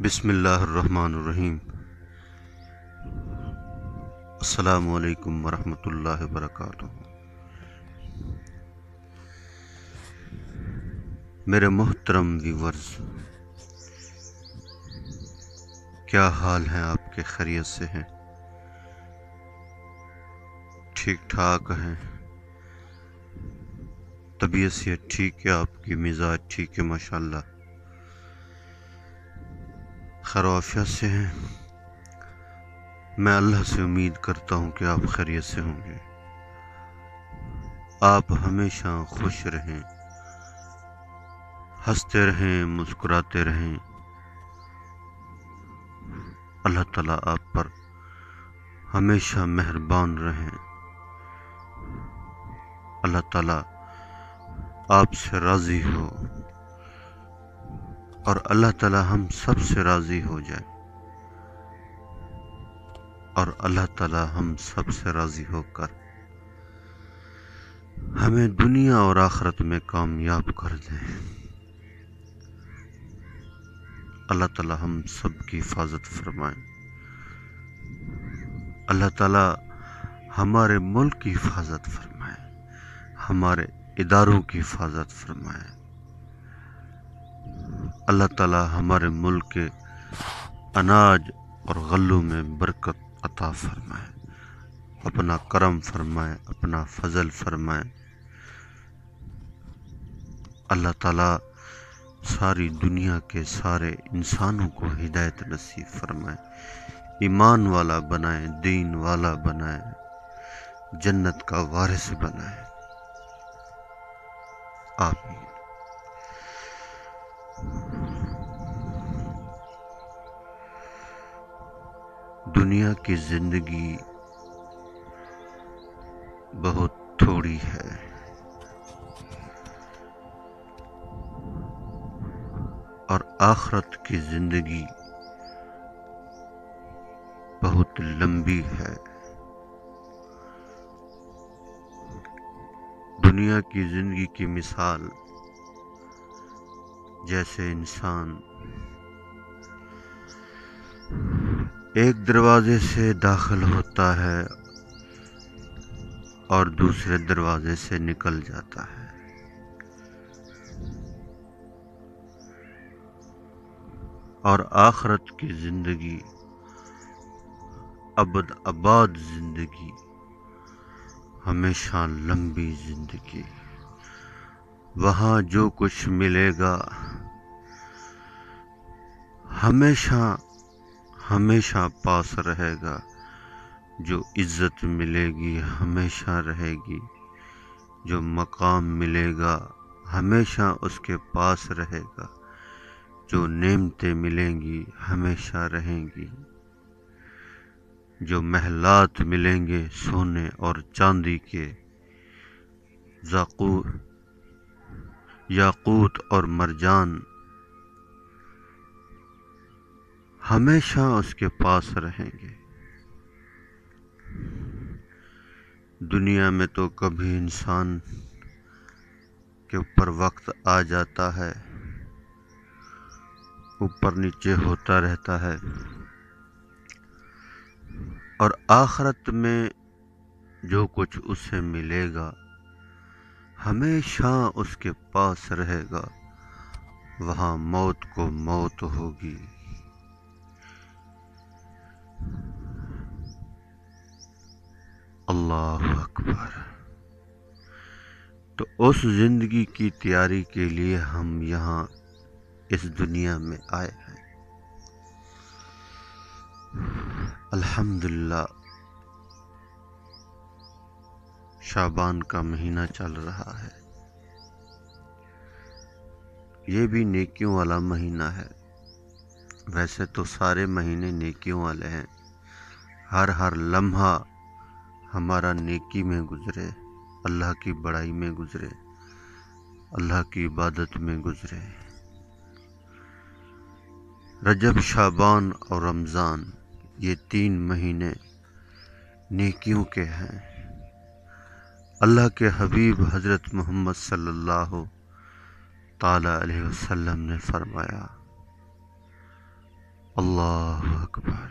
بسم اللہ الرحمن الرحیم۔ السلام علیکم ورحمۃ اللہ وبرکاتہ۔ میرے محترم ویورز، کیا حال ہیں آپ کے؟ خیریت سے ہیں؟ ٹھیک ٹھاک ہیں؟ طبیعت سے ٹھیک ہے؟ آپ کی مزاج ٹھیک ہے؟ ماشاءاللہ خیر و عافیت سے ہیں؟ میں اللہ سے امید کرتا ہوں کہ آپ خیریت سے ہوں گے۔ آپ ہمیشہ خوش رہیں، ہنستے رہیں، مسکراتے رہیں۔ اللہ تعالیٰ آپ پر ہمیشہ مہربان رہیں۔ اللہ تعالیٰ آپ سے راضی ہو اور اللہ تعالیٰ ہم سب سے راضی ہو جائے، اور اللہ تعالیٰ ہم سب سے راضی ہو کر ہمیں دنیا اور آخرت میں کامیاب کر دیں۔ اللہ تعالیٰ ہم سب کی حفاظت فرمائیں۔ اللہ تعالیٰ ہمارے ملک کی حفاظت فرمائے، ہمارے اداروں کی حفاظت فرمائے۔ اللہ تعالیٰ ہمارے ملک کے اناج اور غلوں میں برکت عطا فرمائے، اپنا کرم فرمائے، اپنا فضل فرمائے۔ اللہ تعالیٰ ساری دنیا کے سارے انسانوں کو ہدایت نصیب فرمائے، ایمان والا بنائے، دین والا بنائے، جنت کا وارث بنائے۔ آمین۔ دنیا کی زندگی بہت تھوڑی ہے، اور آخرت کی زندگی بہت لمبی ہے۔ دنیا کی زندگی کی مثال جیسے انسان ایک دروازے سے داخل ہوتا ہے اور دوسرے دروازے سے نکل جاتا ہے، اور آخرت کی زندگی ابد آباد زندگی، ہمیشہ لمبی زندگی۔ وہاں جو کچھ ملے گا ہمیشہ ہمیشہ پاس رہے گا، جو عزت ملے گی ہمیشہ رہے گی، جو مقام ملے گا ہمیشہ اس کے پاس رہے گا، جو نعمتیں ملیں گی ہمیشہ رہیں گی، جو محلات ملیں گے سونے اور چاندی کے، یاقوت اور مرجان، ہمیشہ اس کے پاس رہیں گے۔ دنیا میں تو کبھی انسان کے اوپر وقت آ جاتا ہے، اوپر نیچے ہوتا رہتا ہے، اور آخرت میں جو کچھ اسے ملے گا ہمیشہ اس کے پاس رہے گا۔ وہاں موت کو موت ہوگی۔ اللہ اکبر۔ تو اس زندگی کی تیاری کے لیے ہم یہاں اس دنیا میں آئے ہیں۔ الحمدللہ شعبان کا مہینہ چل رہا ہے، یہ بھی نیکیوں والا مہینہ ہے۔ ویسے تو سارے مہینے نیکیوں والے ہیں، ہر لمحہ ہمارا نیکی میں گزرے، اللہ کی بڑائی میں گزرے، اللہ کی عبادت میں گزرے۔ رجب، شعبان اور رمضان، یہ 3 مہینے نیکیوں کے ہیں۔ اللہ کے حبیب حضرت محمد صلی اللہ تعالی علیہ وسلم نے فرمایا، اللہ اکبر۔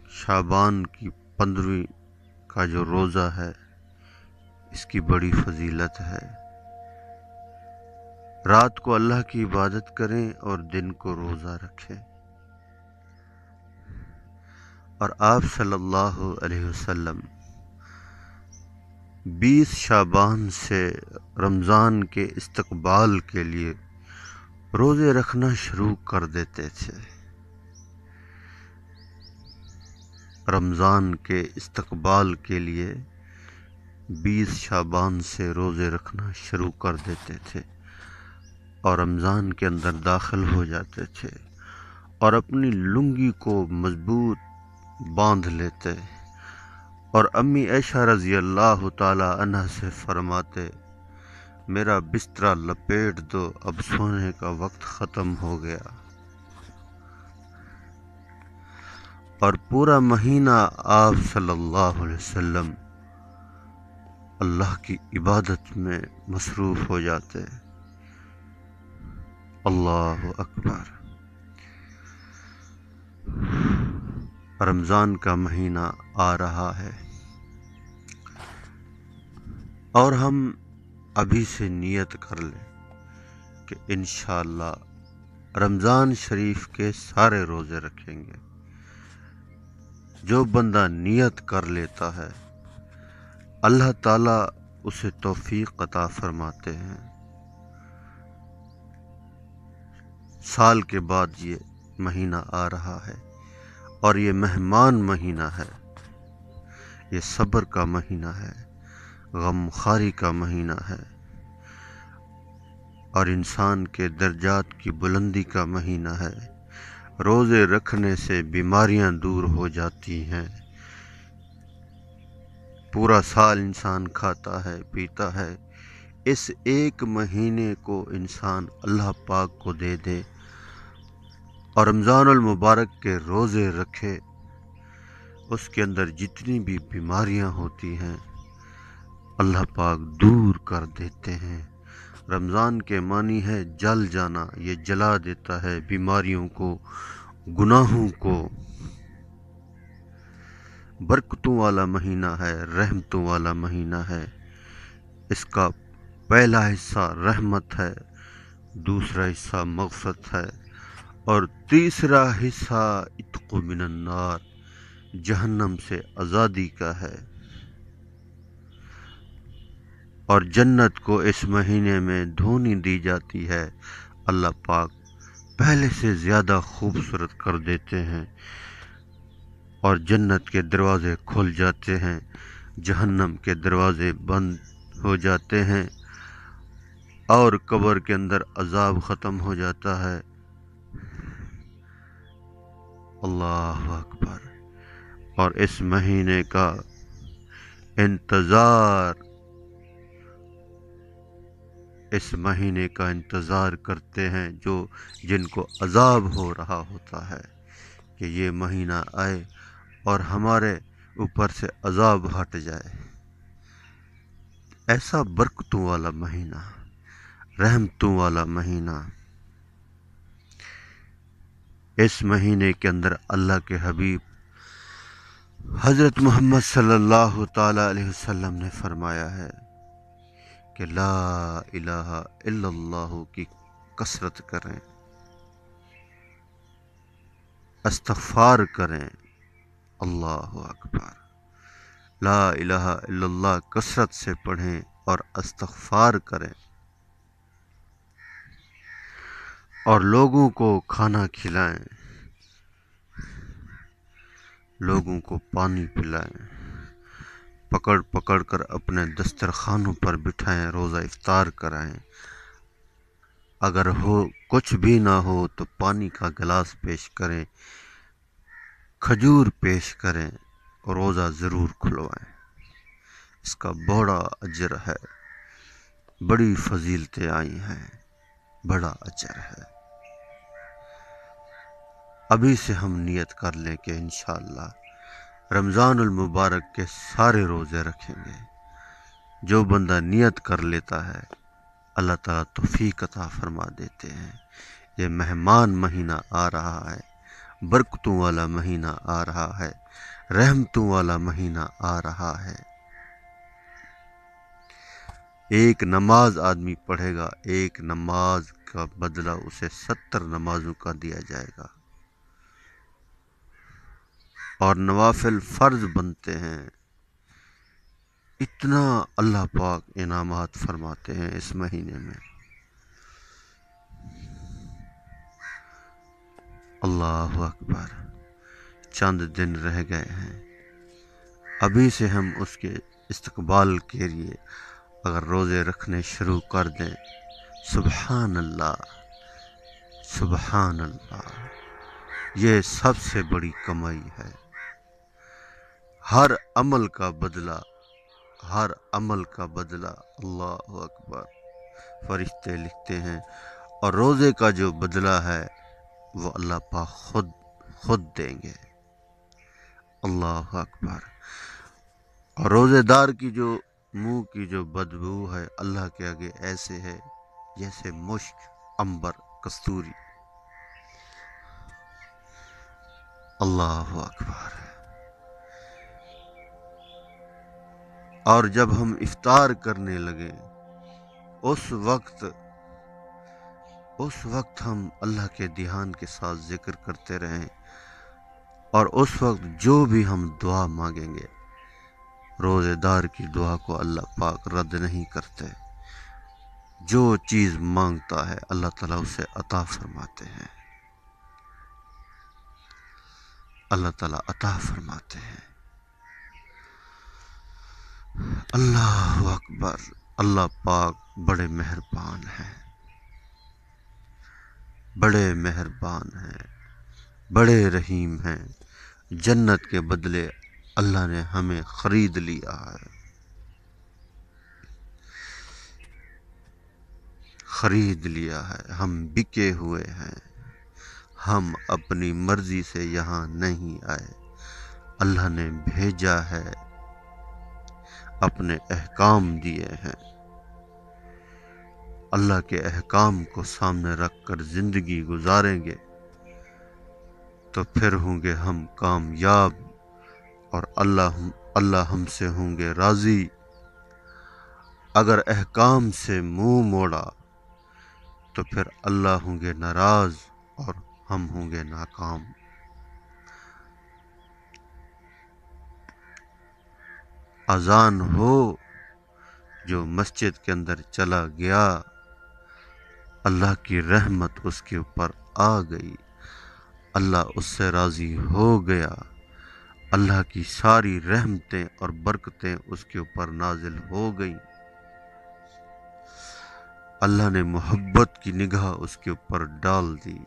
شعبان کی 15ویں کا جو روزہ ہے اس کی بڑی فضیلت ہے۔ رات کو اللہ کی عبادت کریں اور دن کو روزہ رکھیں۔ اور آپ صلی اللہ علیہ وسلم 20 شعبان سے رمضان کے استقبال کے لیے روزے رکھنا شروع کر دیتے تھے۔ رمضان کے استقبال کے لیے 20 شعبان سے روزے رکھنا شروع کر دیتے تھے اور رمضان کے اندر داخل ہو جاتے تھے اور اپنی لنگی کو مضبوط باندھ لیتے اور امی عائشہ رضی اللہ تعالی عنہ سے فرماتے، میرا بستر لپیٹ دو، اب سونے کا وقت ختم ہو گیا۔ اور پورا مہینہ آپ صلی اللہ علیہ وسلم اللہ کی عبادت میں مصروف ہو جاتے۔ اللہ اکبر۔ رمضان کا مہینہ آ رہا ہے اور ہم ابھی سے نیت کر لیں کہ انشاءاللہ رمضان شریف کے سارے روزے رکھیں گے۔ جو بندہ نیت کر لیتا ہے اللہ تعالیٰ اسے توفیق عطا فرماتے ہیں۔ سال کے بعد یہ مہینہ آ رہا ہے اور یہ مہمان مہینہ ہے، یہ صبر کا مہینہ ہے، غم خواری کا مہینہ ہے اور انسان کے درجات کی بلندی کا مہینہ ہے۔ روزے رکھنے سے بیماریاں دور ہو جاتی ہیں۔ پورا سال انسان کھاتا ہے پیتا ہے، اس ایک مہینے کو انسان اللہ پاک کو دے دے اور رمضان المبارک کے روزے رکھے، اس کے اندر جتنی بھی بیماریاں ہوتی ہیں اللہ پاک دور کر دیتے ہیں۔ رمضان کے معنی ہے جل جانا، یہ جلا دیتا ہے بیماریوں کو، گناہوں کو۔ برکتوں والا مہینہ ہے، رحمتوں والا مہینہ ہے۔ اس کا پہلا حصہ رحمت ہے، دوسرا حصہ مغفرت ہے اور تیسرا حصہ عتق من النار، جہنم سے آزادی کا ہے۔ اور جنت کو اس مہینے میں دھونی دی جاتی ہے، اللہ پاک پہلے سے زیادہ خوبصورت کر دیتے ہیں اور جنت کے دروازے کھل جاتے ہیں، جہنم کے دروازے بند ہو جاتے ہیں اور قبر کے اندر عذاب ختم ہو جاتا ہے۔ اللہ اکبر۔ اور اس مہینے کا انتظار کرتے ہیں جن کو عذاب ہو رہا ہوتا ہے کہ یہ مہینہ آئے اور ہمارے اوپر سے عذاب ہٹ جائے۔ ایسا برکتوں والا مہینہ، رحمتوں والا مہینہ۔ اس مہینے کے اندر اللہ کے حبیب حضرت محمد صلی اللہ تعالی علیہ وسلم نے فرمایا ہے کہ لا الہ الا اللہ کی کثرت کریں، استغفار کریں۔ اللہ اکبر۔ لا الہ الا اللہ کثرت سے پڑھیں اور استغفار کریں اور لوگوں کو کھانا کھلائیں، لوگوں کو پانی پلائیں، پکڑ پکڑ کر اپنے دسترخوانوں پر بٹھائیں، روزہ افطار کرائیں۔ اگر کچھ بھی نہ ہو تو پانی کا گلاس پیش کریں، کھجور پیش کریں، روزہ ضرور کھلوائیں۔ اس کا بڑا اجر ہے، بڑی فضیلتیں آئی ہیں، بڑا اجر ہے۔ ابھی سے ہم نیت کر لیں کہ انشاءاللہ رمضان المبارک کے سارے روزے رکھیں گے۔ جو بندہ نیت کر لیتا ہے اللہ تعالیٰ توفیق عطا فرما دیتے ہیں۔ یہ مہمان مہینہ آ رہا ہے، برکتوں والا مہینہ آ رہا ہے، رحمتوں والا مہینہ آ رہا ہے۔ ایک نماز آدمی پڑھے گا، ایک نماز کا بدلہ اسے 70 نمازوں کا دیا جائے گا، اور نوافل فرض بنتے ہیں۔ اتنا اللہ پاک انعامات فرماتے ہیں اس مہینے میں۔ اللہ اکبر، چند دن رہ گئے ہیں، ابھی سے ہم اس کے استقبال کے لیے اگر روزے رکھنے شروع کر دیں، سبحان اللہ سبحان اللہ، یہ سب سے بڑی کمائی ہے۔ ہر عمل کا بدلہ، ہر عمل کا بدلہ، اللہ اکبر، فرشتے لکھتے ہیں، اور روزے کا جو بدلہ ہے وہ اللہ پاک خود دیں گے۔ اللہ اکبر۔ اور روزے دار کی جو منہ کی جو بدبو ہے اللہ کے آگے ایسے ہے جیسے مشک، عنبر، کستوری۔ اللہ اکبر۔ اور جب ہم افطار کرنے لگے اس وقت ہم اللہ کے دھیان کے ساتھ ذکر کرتے رہیں، اور اس وقت جو بھی ہم دعا مانگیں گے، روزے دار کی دعا کو اللہ پاک رد نہیں کرتے۔ جو چیز مانگتا ہے اللہ تعالیٰ اسے عطا فرماتے ہیں، اللہ تعالیٰ عطا فرماتے ہیں۔ اللہ اکبر، اللہ پاک بڑے مہربان ہیں، بڑے مہربان ہیں، بڑے رحیم ہیں۔ جنت کے بدلے اللہ نے ہمیں خرید لیا ہے، خرید لیا ہے، ہم بکے ہوئے ہیں، ہم اپنی مرضی سے یہاں نہیں آئے، اللہ نے بھیجا ہے، اپنے احکام دیے ہیں۔ اللہ کے احکام کو سامنے رکھ کر زندگی گزاریں گے تو پھر ہوں گے ہم کامیاب، اور اللہ ہم سے ہوں گے راضی۔ اگر احکام سے منہ موڑا تو پھر اللہ ہوں گے ناراض اور ہم ہوں گے ناکام۔ اذان ہو، جو مسجد کے اندر چلا گیا، اللہ کی رحمت اس کے اوپر آ گئی، اللہ اس سے راضی ہو گیا، اللہ کی ساری رحمتیں اور برکتیں اس کے اوپر نازل ہو گئیں، اللہ نے محبت کی نگاہ اس کے اوپر ڈال دی۔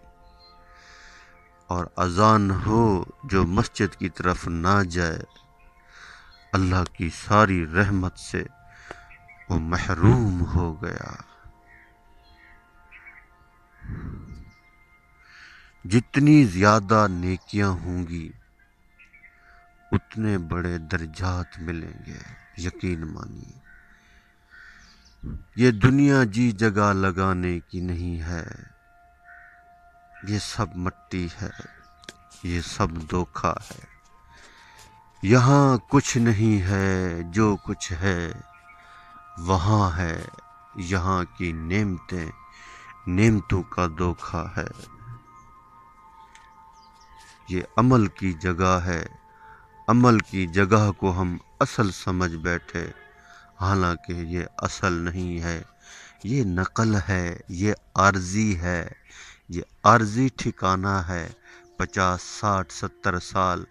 اور اذان ہو، جو مسجد کی طرف نہ جائے، اللہ کی ساری رحمت سے وہ محروم ہو گیا۔ جتنی زیادہ نیکیاں ہوں گی اتنے بڑے درجات ملیں گے، یقین مانیے۔ یہ دنیا جی جگہ لگانے کی نہیں ہے، یہ سب مٹی ہے، یہ سب دھوکہ ہے۔ یہاں کچھ نہیں ہے، جو کچھ ہے وہاں ہے، یہاں کی نعمتوں کا دھوکہ ہے۔ یہ عمل کی جگہ ہے، عمل کی جگہ کو ہم اصل سمجھ بیٹھے، حالانکہ یہ اصل نہیں ہے، یہ نقل ہے، یہ عارضی ہے، یہ عارضی ٹھکانہ ہے۔ 50، 60، 70 سال،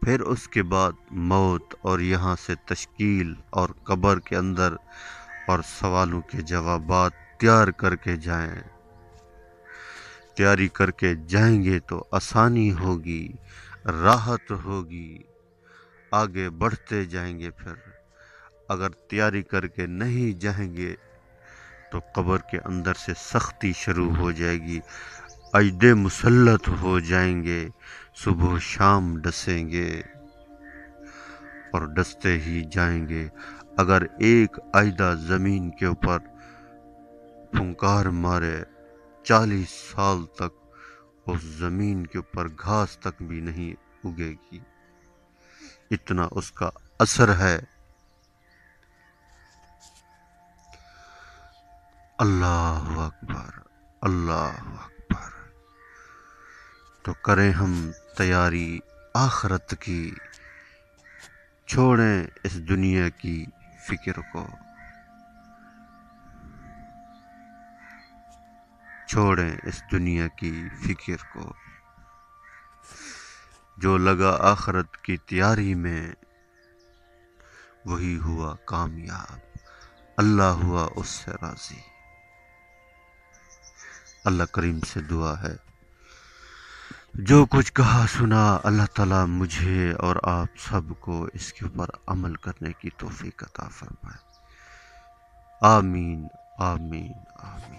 پھر اس کے بعد موت، اور یہاں سے تشکیل اور قبر کے اندر، اور سوالوں کے جوابات تیار کر کے جائیں۔ تیاری کر کے جائیں گے تو آسانی ہوگی، راحت ہوگی، آگے بڑھتے جائیں گے۔ پھر اگر تیاری کر کے نہیں جائیں گے تو قبر کے اندر سے سختی شروع ہو جائے گی، اژدے مسلط ہو جائیں گے، صبح و شام ڈسیں گے اور ڈستے ہی جائیں گے۔ اگر ایک اژدہ زمین کے اوپر پھنکار مارے، 40 سال تک اس زمین کے اوپر گھاس تک بھی نہیں اگے گی، اتنا اس کا اثر ہے۔ اللہ اکبر، اللہ اکبر۔ تو کریں ہم تیاری آخرت کی، چھوڑیں اس دنیا کی فکر کو، چھوڑیں اس دنیا کی فکر کو۔ جو لگا آخرت کی تیاری میں وہی ہوا کامیاب، اللہ ہوا اس سے راضی۔ اللہ کریم سے دعا ہے جو کچھ کہا سنا اللہ تعالیٰ مجھے اور آپ سب کو اس کے اوپر عمل کرنے کی توفیق عطا فرمائے۔ آمین آمین آمین۔